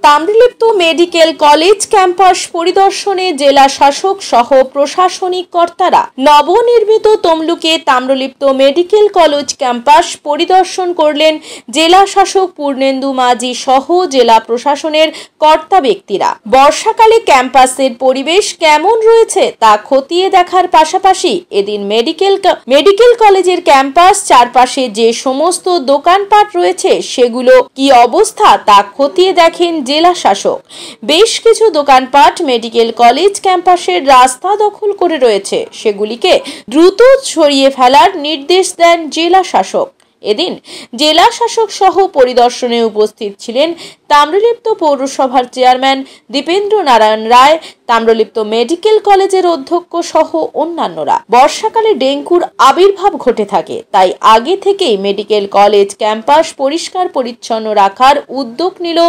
Tamralipta medical college campus পরিদর্শনে জেলা শাসক সহ প্রশাসনিক কর্তারা। নবনির্মিত তমলুকে তাম্রলিপ্ত মেডিকেল কলেজ ক্যাম্পাস পরিদর্শন করলেন জেলা শাসক পূর্ণেন্দু মাঝি সহ জেলা প্রশাসনের কর্তা ব্যক্তিরা। বর্ষাকালে ক্যাম্পাসের পরিবেশ কেমন রয়েছে তা খতিয়ে দেখার পাশাপাশি এদিন মেডিকেল কলেজের ক্যাম্পাস চারপাশে যে সমস্ত দোকানপাট রয়েছে সেগুলো কি অবস্থা তা খতিয়ে দেখেন জেলা শাসক। বেশ কিছু দোকানপাট মেডিকেল কলেজ ক্যাম্পাসের রাস্তা দখল করে রয়েছে, সেগুলিকে দ্রুত সরিয়ে ফেলার নির্দেশ দেন জেলা শাসক। এদিন জেলা শাসক সহ পরিদর্শনে উপস্থিত ছিলেন তাম্রলিপ্ত পৌরসভার চেয়ারম্যান দীপেন্দ্র নারায়ণ রায়, তাম্রলিপ্ত মেডিকেল কলেজের অধ্যক্ষ সহ অন্যান্যরা। বর্ষাকালে ডেঙ্গুর আবির্ভাব ঘটে থাকে, তাই আগে থেকেই মেডিকেল কলেজ ক্যাম্পাস পরিষ্কার পরিচ্ছন্ন রাখার উদ্যোগ নিল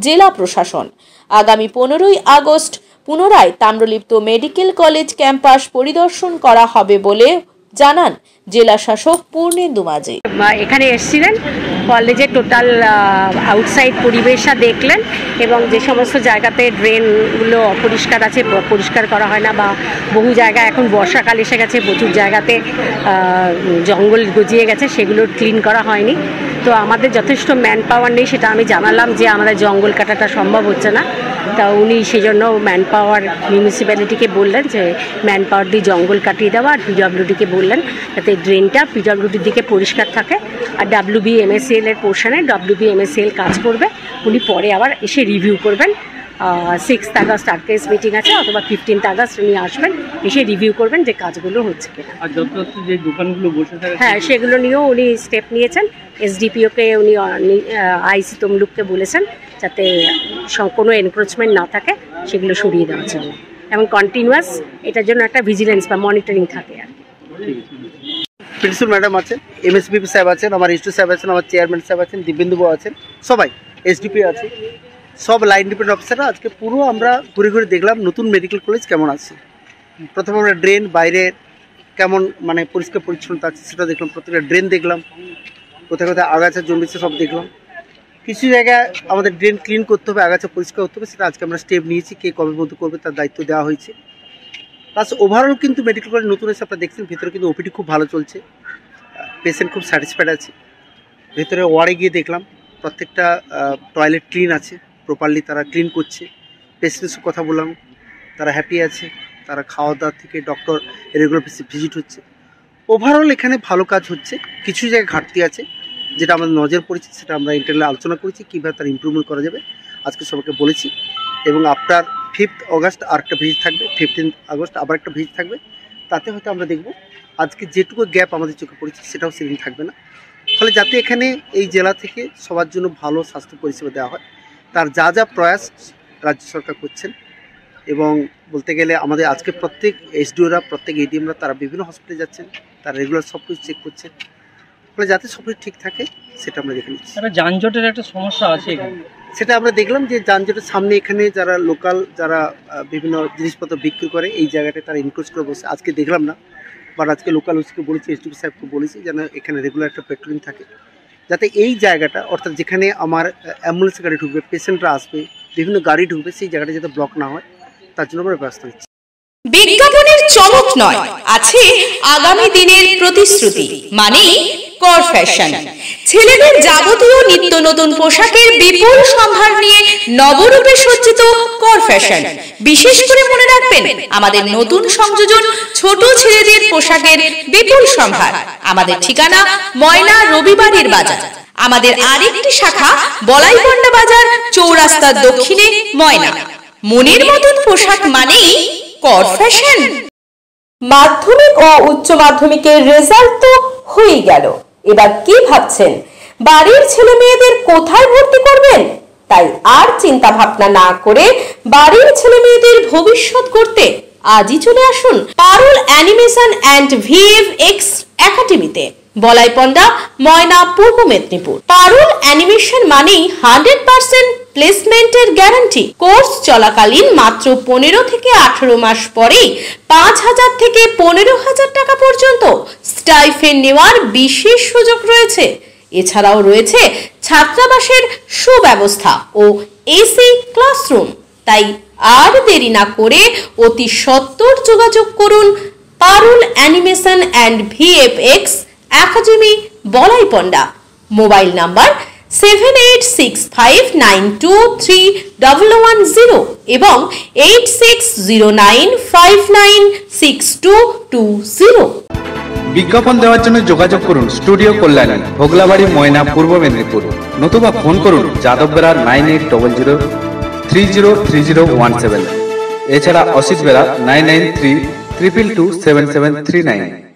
জেলা প্রশাসন। আগামী 15ই আগস্ট পুনরায় তাম্রলিপ্ত মেডিকেল কলেজ ক্যাম্পাস পরিদর্শন করা হবে বলে জানান জেলা শাসক পূর্ণেন্দু মাঝি। এখানে এসেছিলেন, কলেজের টোটাল আউটসাইড পরিবেশটা দেখলেন এবং যে সমস্ত জায়গাতে ড্রেনগুলো অপরিষ্কার আছে, পরিষ্কার করা হয় না, বা বহু জায়গায় এখন বর্ষাকাল এসে গেছে, প্রচুর জায়গাতে জঙ্গল গজিয়ে গেছে, সেগুলো ক্লিন করা হয়নি। তো আমাদের যথেষ্ট ম্যান পাওয়ার নেই, সেটা আমি জানালাম যে আমাদের জঙ্গল কাটাটা সম্ভব হচ্ছে না। তা উনি সেই জন্য ম্যান পাওয়ার মিউনিসিপ্যালিটিকে বললেন যে ম্যান পাওয়ার দিয়ে জঙ্গল কাটিয়ে দেওয়া, আর পিডব্লিউডিকে বললেন যাতে ড্রেনটা পিডব্লিউডির দিকে পরিষ্কার থাকে। আর WBMSL এর পোর্শনে WBMSL কাজ করবে, উনি পরে আবার এসে রিভিউ করবেন। 6 আগস্ট আর্কেস মিটিং আছে, অথবা 15 আগস্ট উনি আসবেন, এসে রিভিউ করবেন যে কাজগুলো হচ্ছে কিনা। আর যত যে দোকানগুলো বসে থাকে হ্যাঁ, সেগুলো নিয়েও উনি স্টেপ নিয়েছেন। SDPOকে উনি IC তমলুককে বলেছেন যাতে কোনো এনক্রোচমেন্ট না থাকে, সেগুলো সরিয়ে দেওয়ার জন্য, এবং কন্টিনিউয়াস এটার জন্য একটা ভিজিলেন্স বা মনিটরিং থাকে আর কি। প্রিন্সিপাল ম্যাডাম আছেন, MSBP সাহেব আছেন, আমার ইস্টু সাহেব আছেন, আমার চেয়ারম্যান সাহেব আছেন, দীপেন্দুবাবু আছেন, সবাই SDP আছে, সব লাইন ডিপেন্ডেন্ট অফিসাররা আজকে পুরো আমরা ঘুরে ঘুরে দেখলাম নতুন মেডিকেল কলেজ কেমন আছে। প্রথমে আমরা ড্রেন বাইরে কেমন মানে পরিষ্কার পরিচ্ছন্নতা আছে সেটা দেখলাম, প্রত্যেকটা ড্রেন দেখলাম, কোথায় কোথায় আগাছা জন্মেছে সব দেখলাম। কিছু জায়গায় আমাদের ড্রেন ক্লিন করতে হবে, আগাছা পরিষ্কার করতে হবে, সেটা আজকে আমরা স্টেপ নিয়েছি, কে কবে মধ্যে করবে তার দায়িত্ব দেওয়া হয়েছে। প্লাস ওভারঅল কিন্তু মেডিকেল কলেজ নতুন এসে আপনারা দেখছেন, ভিতরে কিন্তু OPD খুব ভালো চলছে, পেশেন্ট খুব স্যাটিসফাইড আছে। ভেতরে ওয়ার্ডে গিয়ে দেখলাম প্রত্যেকটা টয়লেট ক্লিন আছে, প্রপারলি তারা ক্লিন করছে। পেশেন্টসের কথা বললাম, তারা হ্যাপি আছে, তারা খাওয়া দাওয়া থেকে ডক্টর রেগুলার ভিজিট হচ্ছে। ওভারঅল এখানে ভালো কাজ হচ্ছে। কিছু জায়গায় ঘাটতি আছে যেটা আমাদের নজর পড়েছে, সেটা আমরা ইন্টারনালি আলোচনা করেছি কীভাবে তার ইমপ্রুভমেন্ট করা যাবে, আজকে সবাইকে বলেছি। এবং আফটার 5 আগস্ট আরেকটা ভিজিট থাকবে, 15 আগস্ট আবার একটা ভিজিট থাকবে। তাতে হয়তো আমরা দেখব আজকে যেটুকু গ্যাপ আমাদের চোখে পড়েছে সেটাও সেদিন থাকবে না। ফলে যাতে এখানে এই জেলা থেকে সবার জন্য ভালো স্বাস্থ্য পরিষেবা দেওয়া হয়, তার যা যা প্রয়াস রাজ্য সরকার করছেন। এবং বলতে গেলে আমাদের আজকে প্রত্যেক SDOরা, প্রত্যেক ADMরা তারা বিভিন্ন হসপিটালে যাচ্ছেন, তারা রেগুলার সব কিছু চেক করছেন, ফলে যাতে সব কিছু ঠিক থাকে সেটা আমরা দেখে নিচ্ছি। যানজটের একটা সমস্যা আছে এখানে, সেটা আমরা দেখলাম যে যানজটের সামনে এখানে যারা লোকাল যারা বিভিন্ন জিনিসপত্র বিক্রি করে এই জায়গাটায় তারা ইনক্রোচ করে বসে, আজকে দেখলাম না, বাট আজকে লোকাল ওসিকে বলেছি, SDP সাহেবকে বলেছি যেন এখানে রেগুলার একটা পেট্রোলিং থাকে, যাতে এই জায়গাটা অর্থাৎ যেখানে আমার অ্যাম্বুলেন্স গাড়ি ঢুকবে, পেশেন্টরা আসবে, বিভিন্ন গাড়ি ঢুকবে, সেই জায়গাটা যাতে ব্লক না হয় তার জন্য আমরা ব্যবস্থা নিচ্ছি। বিজ্ঞাপনের চমক নয়, আছে আগামী দিনের প্রতিশ্রুতি, মানে কর ফ্যাশন। ছেলেদের যাবতীয় নিত্য নতুন পোশাকের বিপুল সম্ভার নিয়ে নবরূপে সজ্জিত কর ফ্যাশন। বিশেষ করে মনে রাখবেন আমাদের নতুন সংযোজন ছোট ছেলেদের পোশাকের বিপুল সম্ভার। আমাদের ঠিকানা ময়না রবিবারের বাজার। আমাদের আরেকটি শাখা বলাইপন্ডা বাজার, চৌরাস্তার দক্ষিণে ময়না। মনের মতন পোশাক মানেই কর ফ্যাশন। মাধ্যমিক ও উচ্চ মাধ্যমিকের রেজাল্ট তো হয়ে গেল, এবার কি ভাবছেন বাড়ির ছেলে মেয়েদের কোথায় ভর্তি করবেন? তাই আর চিন্তা ভাবনা না করে বাড়ির ছেলে মেয়েদের ভবিষ্যৎ করতে আজই চলে আসুন পারুল অ্যানিমেশন অ্যান্ড VFX একাডেমিতে, বলাইপন্ডা, ময়না, পূর্ব মেদিনীপুর। পারুল অ্যানিমেশন মানেই 100% প্লেসমেন্টের গ্যারান্টি। কোর্স চলাকালীন মাত্র 15 থেকে 18 মাস পরেই 5,000 থেকে 15,000 টাকা পর্যন্ত স্টাইফেন্ড নেওয়ার বিশেষ সুযোগ রয়েছে। এছাড়াও রয়েছে ছাত্রাবাসের সুব্যবস্থা ও AC ক্লাসরুম। তাই আর দেরি না করে অতি সত্বর যোগাযোগ করুন Parul animation and VFX academy Balaipanda. Mobile number 7865923110 এবং 8609596220। বিজ্ঞাপন দেওয়ার জন্য যোগাযোগ করুন স্টুডিও কল্যাণী, ভোগলাবাড়ি, ময়না, পূর্ব মেদিনীপুর। নতুবা ফোন করুন যাদব বেরা 9800303017। এছাড়া অসিত বেরা 9932227739।